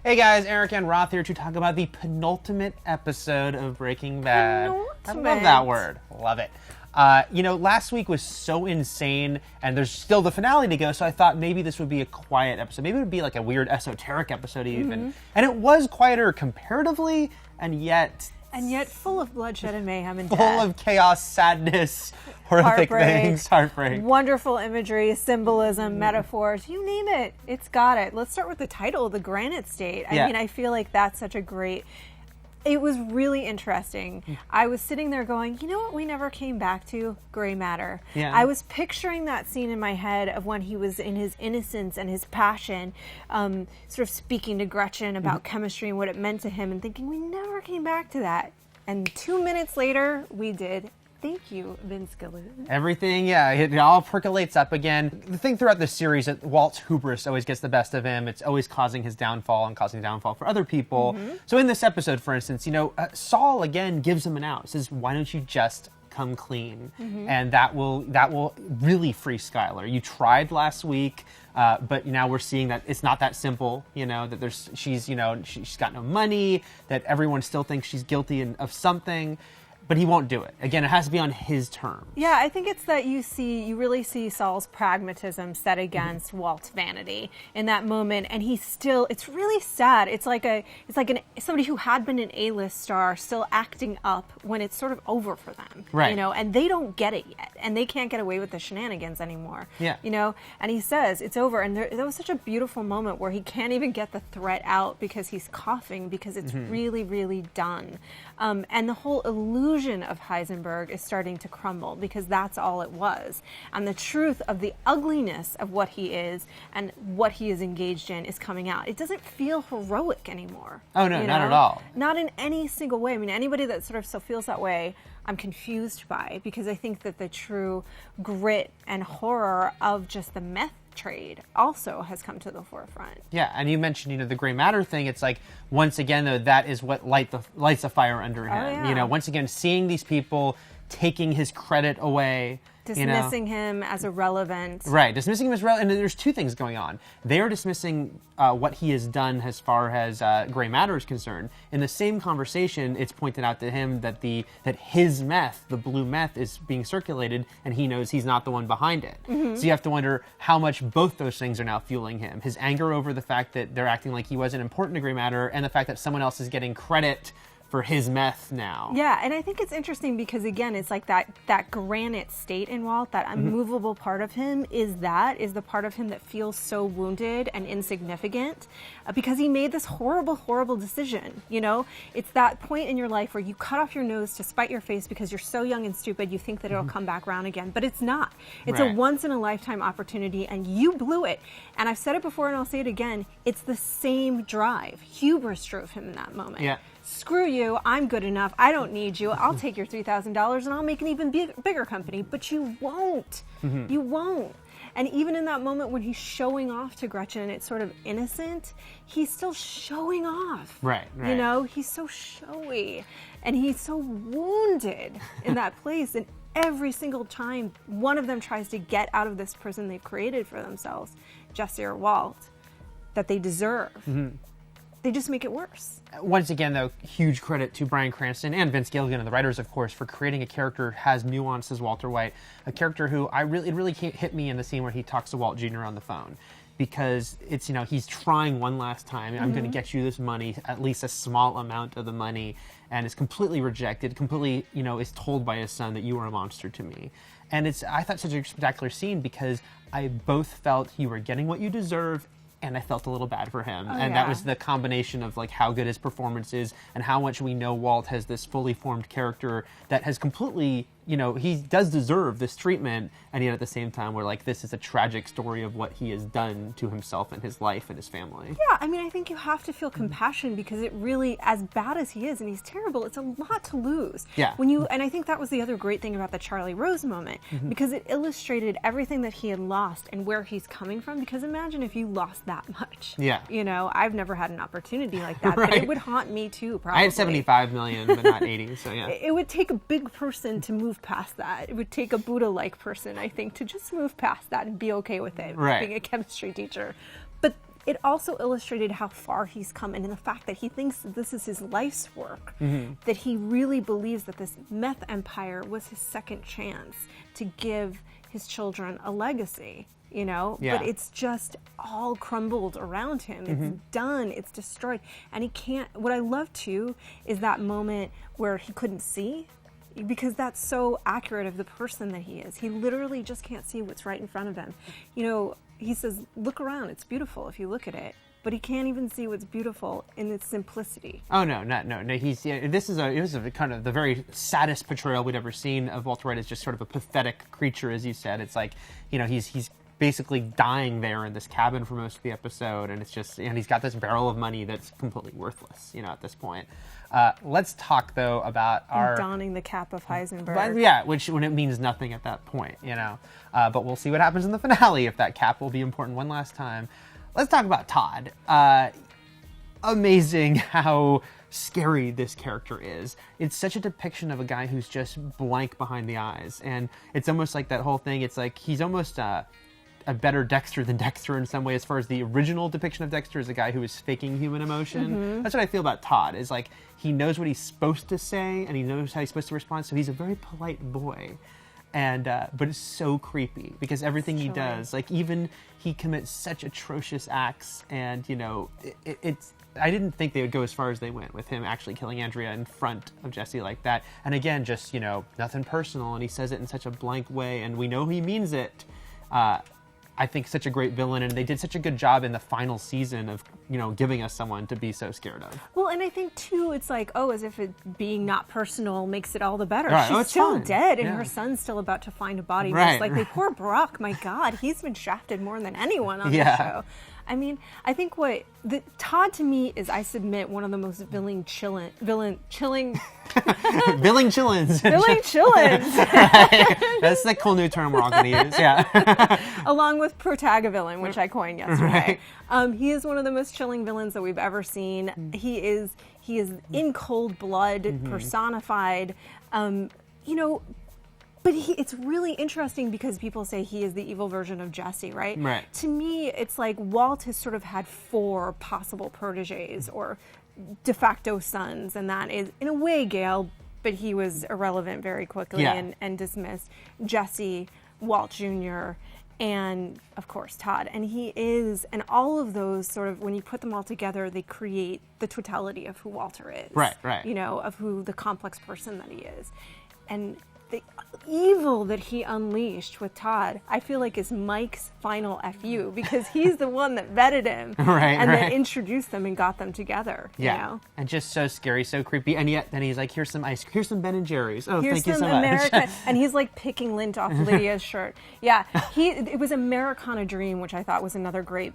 Hey guys, Eric and Roth here to talk about the penultimate episode of Breaking Bad. Penultimate. I love that word. Love it. Last week was so insane, and there's still the finale to go, so I thought maybe this would be a quiet episode. Maybe it would be like a weird esoteric episode even. And it was quieter comparatively, and yet full of bloodshed and mayhem and death. Full of chaos, sadness, horrific things, heartbreak. Wonderful imagery, symbolism, metaphors, you name it, it's got it. Let's start with the title, The Granite State. I mean, I feel like that's such a great... It was really interesting. I was sitting there going, you know what we never came back to? Gray matter. Yeah. I was picturing that scene in my head of when he was in his innocence and his passion, sort of speaking to Gretchen about chemistry and what it meant to him, and thinking we never came back to that. And 2 minutes later, we did. Thank you, Vince Gilligan. Everything, it all percolates up again. The thing throughout the series, that Walt's hubris always gets the best of him. It's always causing his downfall and causing downfall for other people. So in this episode, for instance, Saul again gives him an out. Says, "Why don't you just come clean?" And that will really free Skylar. You tried last week, but now we're seeing that it's not that simple. That she's got no money. That everyone still thinks she's guilty of something. But he won't do it. Again, it has to be on his terms. Yeah, I think it's that you really see Saul's pragmatism set against Walt's vanity in that moment, and it's really sad. It's like somebody who had been an A-list star still acting up when it's sort of over for them. Right. And they don't get it yet, and they can't get away with the shenanigans anymore. Yeah. And he says it's over, and there was such a beautiful moment where he can't even get the threat out because he's coughing because it's really, really done. And the whole illusion of Heisenberg is starting to crumble because that's all it was. And the truth of the ugliness of what he is and what he is engaged in is coming out. It doesn't feel heroic anymore. Oh, no, not at all. Not in any single way. I mean, anybody that sort of still feels that way, I'm confused by, because I think that the true grit and horror of just the meth trade also has come to the forefront. Yeah, and you mentioned, the gray matter thing. It's like, once again, though, that is what lights the fire under him. Oh, yeah. Once again, seeing these people taking his credit away. Dismissing him as irrelevant. Right, dismissing him as relevant. And there's two things going on. They are dismissing what he has done as far as gray matter is concerned. In the same conversation, it's pointed out to him that his meth, the blue meth, is being circulated, and he knows he's not the one behind it. So you have to wonder how much both those things are now fueling him. His anger over the fact that they're acting like he wasn't important to gray matter, and the fact that someone else is getting credit for his meth now. Yeah, and I think it's interesting because, again, it's like that granite state in Walt, that unmovable part of him is the part of him that feels so wounded and insignificant because he made this horrible, horrible decision. It's that point in your life where you cut off your nose to spite your face because you're so young and stupid you think that it'll come back around again, but it's not. It's a once-in-a-lifetime opportunity, and you blew it. And I've said it before and I'll say it again, it's the same drive. Hubris drove him in that moment. Yeah. Screw you, I'm good enough, I don't need you, I'll take your $3,000 and I'll make an even bigger company. But you won't. You won't. And even in that moment when he's showing off to Gretchen and it's sort of innocent, he's still showing off. Right. He's so showy. And he's so wounded in that place. And every single time one of them tries to get out of this prison they've created for themselves, Jesse or Walt, that they deserve, they just make it worse. Once again, though, huge credit to Bryan Cranston and Vince Gilligan and the writers, of course, for creating a character who has nuance as Walter White, a character who it really hit me in the scene where he talks to Walt Jr. on the phone. Because it's, he's trying one last time. I'm going to get you this money, at least a small amount of the money, and is completely rejected, completely, is told by his son that you are a monster to me. And I thought such a spectacular scene because I both felt you were getting what you deserve, and I felt a little bad for him. That was the combination of how good his performance is and how much we know Walt has this fully formed character that has completely, he does deserve this treatment, and yet at the same time we're like, this is a tragic story of what he has done to himself and his life and his family. Yeah, I think you have to feel compassion because it really, as bad as he is, and he's terrible, it's a lot to lose. Yeah. And I think that was the other great thing about the Charlie Rose moment, because it illustrated everything that he had lost and where he's coming from, because imagine if you lost that much. Yeah. I've never had an opportunity like that, but it would haunt me too, probably. I had 75 million, but not 80, so yeah. It would take a big person to move past that. It would take a Buddha-like person, I think, to just move past that and be okay with it, Right. being a chemistry teacher. But it also illustrated how far he's come, and in the fact that he thinks that this is his life's work, that he really believes that this meth empire was his second chance to give his children a legacy, you know? Yeah. But it's just all crumbled around him. It's done, it's destroyed. And he can't, what I love too is that moment where he couldn't see, because that's so accurate of the person that he is. He literally just can't see what's right in front of him. You know, he says, look around, it's beautiful if you look at it. But he can't even see what's beautiful in its simplicity. Oh no! He's it was a kind of the very saddest portrayal we'd ever seen of Walter White as just sort of a pathetic creature, as you said. It's like, you know, he's basically dying there in this cabin for most of the episode, and it's just, and he's got this barrel of money that's completely worthless, you know, at this point. Let's talk though about our donning the cap of Heisenberg. But, yeah, when it means nothing at that point, you know. But we'll see what happens in the finale if that cap will be important one last time. Let's talk about Todd. Amazing how scary this character is. It's such a depiction of a guy who's just blank behind the eyes, and it's almost like that whole thing. It's like he's almost a better Dexter than Dexter in some way, as far as the original depiction of Dexter as a guy who is faking human emotion. That's what I feel about Todd, is like he knows what he's supposed to say and he knows how he's supposed to respond, so he's a very polite boy. And but it's so creepy because everything he does, like even he commits such atrocious acts, and you know, it's I didn't think they would go as far as they went with him actually killing Andrea in front of Jesse like that. And again, just, you know, nothing personal, and he says it in such a blank way, and we know he means it. I think such a great villain, and they did such a good job in the final season of, you know, giving us someone to be so scared of. Well, and I think too, it's like, oh, as if it being not personal makes it all the better. Right. She's still fine. dead, and Yeah. her son's still about to find a body. Right. Most likely, poor Brock. My God, he's been shafted more than anyone on the show. I mean, I think Todd to me is, I submit, one of the most villain chillins. Billing chillins. Villain chillins. That's the cool new term we're all going to use. Yeah. Along with Protagovillain, which I coined yesterday. Right. He is one of the most chilling villains that we've ever seen. He is in cold blood, personified. You know, but it's really interesting because people say he is the evil version of Jesse, right? Right. To me, it's like Walt has sort of had 4 possible proteges or de facto sons, and that is, in a way, Gale, but he was irrelevant very quickly and dismissed. Jesse, Walt Jr., and of course Todd. And he is, and all of those sort of, when you put them all together, they create the totality of who Walter is. Right. You know, of who the complex person that he is. And the evil that he unleashed with Todd, I feel like, is Mike's final FU, because he's the one that vetted him that introduced them and got them together. You know? And just so scary, so creepy, and yet then he's like, here's some Ben and Jerry's. Oh, here's thank you so much. much. And he's like picking lint off Lydia's shirt. Yeah, it was Americana Dream, which I thought was another great,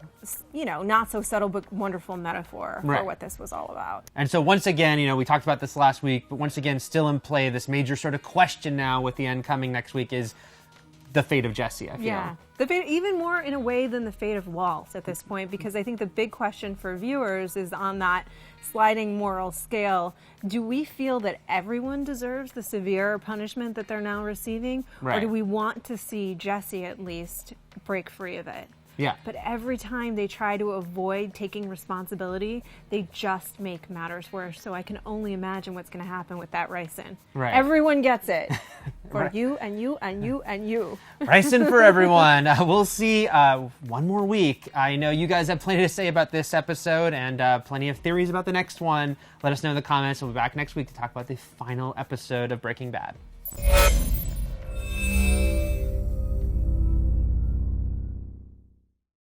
you know, not so subtle but wonderful metaphor for what this was all about. And so once again, you know, we talked about this last week, but once again, still in play, this major sort of question now with the end coming next week is the fate of Jesse, I feel. Yeah, the fate, even more in a way than the fate of Walt at this point, because I think the big question for viewers is on that sliding moral scale. Do we feel that everyone deserves the severe punishment that they're now receiving? Right. Or do we want to see Jesse at least break free of it? Yeah. But every time they try to avoid taking responsibility, they just make matters worse. So I can only imagine what's going to happen with that ricin. Right. Everyone gets it. For you and you and you and you. Ricin for everyone. We'll see one more week. I know you guys have plenty to say about this episode and plenty of theories about the next one. Let us know in the comments. We'll be back next week to talk about the final episode of Breaking Bad.